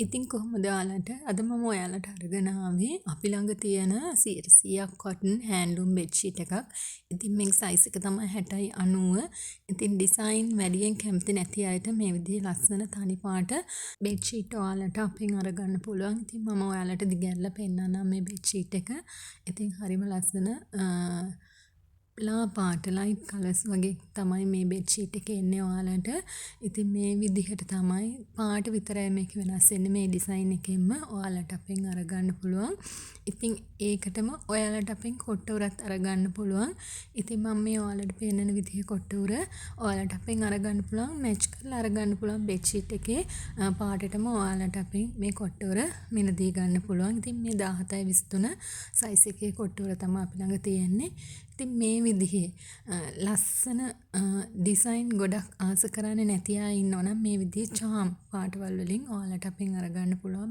ඉතින් කොහොමද ඔයාලට අද මම ඔයාලට අරගෙන ආවේ අපි ළඟ තියෙන 100% cotton handloom bedsheet එකක්. ඉතින් මේක size එක තමයි 60යි 90. ඉතින් design වැඩියෙන් කැමති නැති අයට මේ විදිහේ ලස්සන තනි පාට bedsheet ඔයාලට අපෙන් අරගන්න පුළුවන්. ඉතින් මම ඔයාලට දිගැරලා පෙන්නන්නම් මේ bedsheet එක. ඉතින් හරිම ලස්සන ලා පාට ලයිට් කලර්ස් වගේ තමයි මේ බෙඩ්ෂීට් එක එන්නේ ඔයාලට. ඉතින් මේ විදිහට තමයි පාට විතරයි මේක වෙනස් වෙන්නේ. මේ ඩිසයින් එකෙන්ම ඔයාලට අපෙන් අරගන්න පුළුවන්. ඉතින් ඒකටම ඔයාලට අපෙන් කොට්ටවරත් අරගන්න පුළුවන්. ඉතින් මම මේ ඔයාලට පෙන්නන විදිහේ කොට්ටවර ඔයාලට අපෙන් අරගන්න පුළුවන්. මැච් කරලා අරගන්න පුළුවන් බෙඩ්ෂීට් එකේ පාටටම ඔයාලට අපෙන් මේ කොට්ටවර මිලදී ගන්න පුළුවන්. ඉතින් මේ 17යි 23 සයිස් එකේ කොට්ටවර තමයි අපි ළඟ තියෙන්නේ. ඉතින් මේ විදිහේ ලස්සන ඩිසයින් ගොඩක් ආස කරන්නේ නැති අය ඉන්නවනම් මේ විදිහේ චාම් පාටවල් වලින් ඔයාලට අපෙන් අරගන්න පුළුවන්.